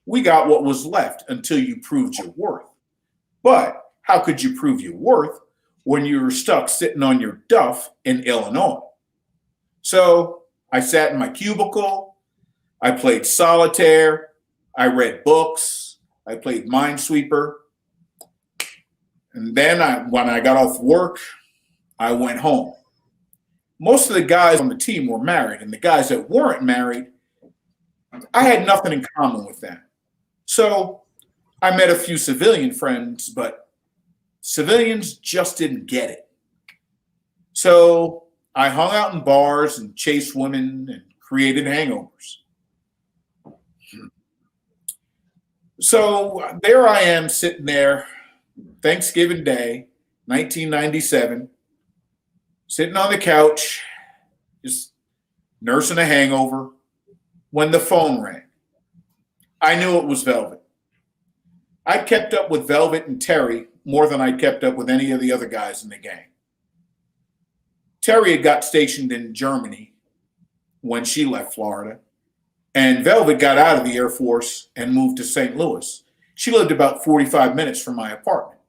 we got what was left until you proved your worth. But how could you prove your worth when you were stuck sitting on your duff in Illinois? So I sat in my cubicle, I played solitaire, I read books, I played Minesweeper. And then when I got off work, I went home. Most of the guys on the team were married, and the guys that weren't married, I had nothing in common with them. So I met a few civilian friends, but civilians just didn't get it. So I hung out in bars and chased women and created hangovers. So there I am sitting there, Thanksgiving Day, 1997, sitting on the couch, just nursing a hangover, when the phone rang. I knew it was Velvet. I'd kept up with Velvet and Terry more than I'd kept up with any of the other guys in the gang. Terry had got stationed in Germany when she left Florida, and Velvet got out of the Air Force and moved to St. Louis. She lived about 45 minutes from my apartment.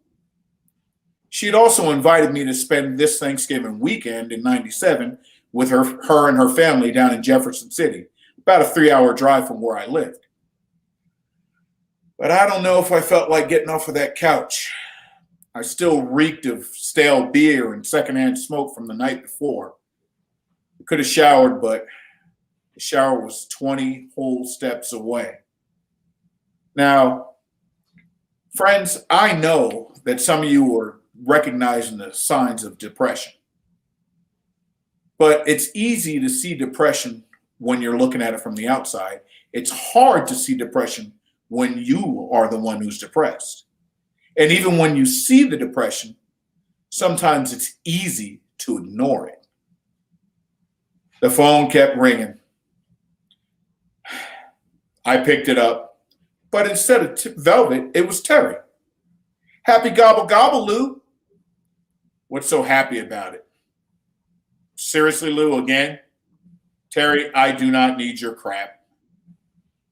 She had also invited me to spend this Thanksgiving weekend in 97 with her and her family down in Jefferson City, about a 3-hour drive from where I lived. But I don't know if I felt like getting off of that couch. I still reeked of stale beer and secondhand smoke from the night before. I could have showered, but the shower was 20 whole steps away. Now, friends, I know that some of you are recognizing the signs of depression. But it's easy to see depression when you're looking at it from the outside. It's hard to see depression when you are the one who's depressed. And even when you see the depression, sometimes it's easy to ignore it. The phone kept ringing. I picked it up, but instead of Velvet, it was Terry. Happy gobble gobble, Lou. What's so happy about it? Seriously, Lou, again? Terry, I do not need your crap.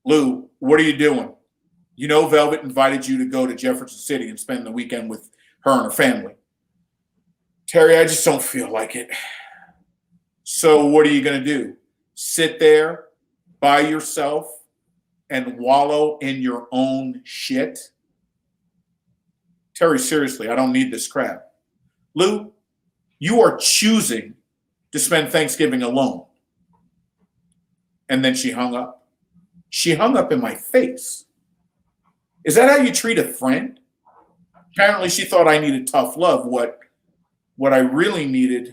Lou, what are you doing? You know Velvet invited you to go to Jefferson City and spend the weekend with her and her family. Terry, I just don't feel like it. So what are you going to do? Sit there by yourself and wallow in your own shit? Terry, seriously, I don't need this crap. Lou, you are choosing to spend Thanksgiving alone. And then she hung up. She hung up in my face. Is that how you treat a friend? Apparently she thought I needed tough love. What I really needed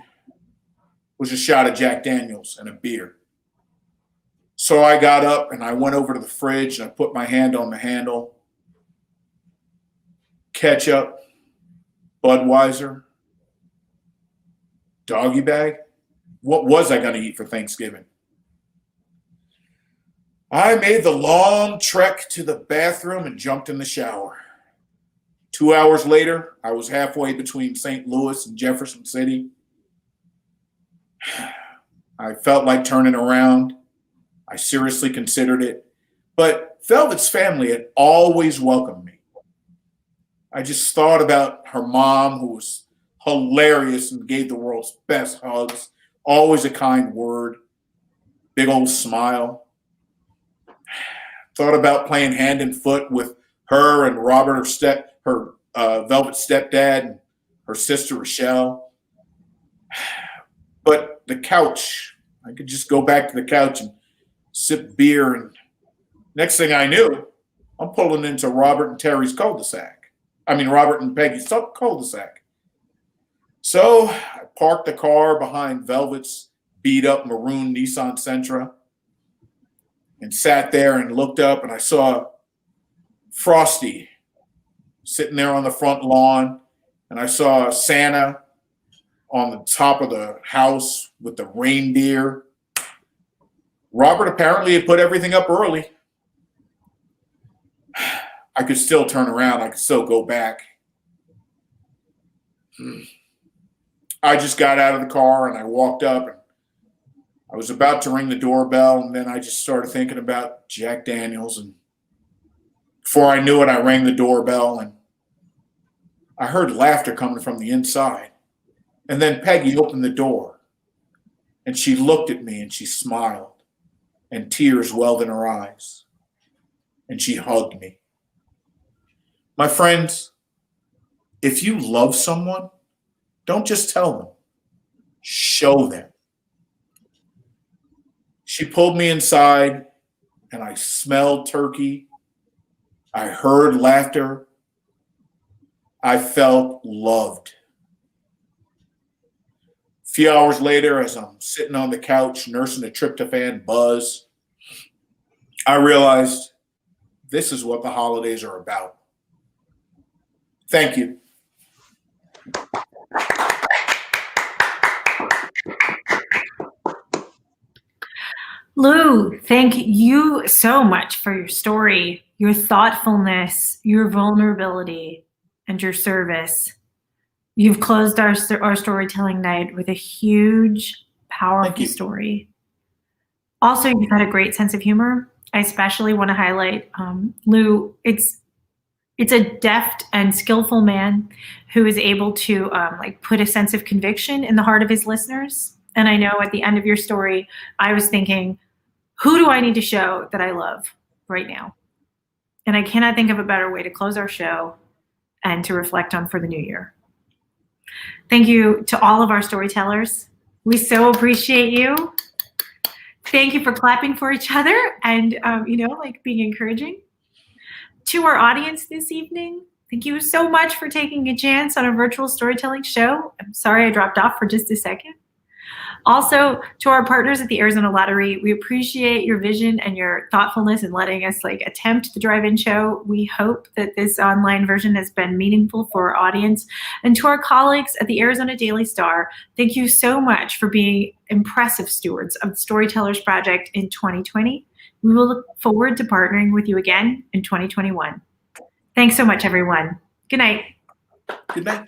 was a shot of Jack Daniels and a beer. So I got up and I went over to the fridge and I put my hand on the handle. Ketchup, Budweiser, doggy bag. What was I going to eat for Thanksgiving? I made the long trek to the bathroom and jumped in the shower. 2 hours later, I was halfway between St. Louis and Jefferson City. I felt like turning around. I seriously considered it. But Velvet's family had always welcomed me. I just thought about her mom, who was hilarious and gave the world's best hugs, always a kind word, big old smile. Thought about playing hand and foot with her and Robert, her velvet stepdad, and her sister Rochelle. But the couch, I could just go back to the couch and sip beer, and next thing I knew, I'm pulling into Robert and Terry's cul-de-sac. I mean, Robert and Peggy's cul-de-sac. So I parked the car behind Velvet's beat-up maroon Nissan Sentra and sat there and looked up, and I saw Frosty sitting there on the front lawn, and I saw Santa on the top of the house with the reindeer. Robert apparently had put everything up early. I could still turn around. I could still go back. I just got out of the car and I walked up, and I was about to ring the doorbell, and then I just started thinking about Jack Daniels, and before I knew it, I rang the doorbell, and I heard laughter coming from the inside. And then Peggy opened the door, and she looked at me and she smiled, and tears welled in her eyes, and she hugged me. My friends, if you love someone, don't just tell them, show them. She pulled me inside, and I smelled turkey. I heard laughter. I felt loved. A few hours later, as I'm sitting on the couch nursing a tryptophan buzz, I realized this is what the holidays are about. Thank you. Lou, thank you so much for your story, your thoughtfulness, your vulnerability, and your service. You've closed our storytelling night with a huge, powerful story. Also, you've had a great sense of humor. I especially want to highlight, Lou, it's a deft and skillful man who is able to put a sense of conviction in the heart of his listeners. And I know at the end of your story, I was thinking, who do I need to show that I love right now? And I cannot think of a better way to close our show and to reflect on for the new year. Thank you to all of our storytellers. We so appreciate you. Thank you for clapping for each other and, being encouraging. To our audience this evening, thank you so much for taking a chance on a virtual storytelling show. I'm sorry I dropped off for just a second. Also, to our partners at the Arizona Lottery, we appreciate your vision and your thoughtfulness in letting us attempt the drive-in show. We hope that this online version has been meaningful for our audience. And to our colleagues at the Arizona Daily Star, thank you so much for being impressive stewards of the Storytellers Project in 2020. We will look forward to partnering with you again in 2021. Thanks so much, everyone. Good night. Good night.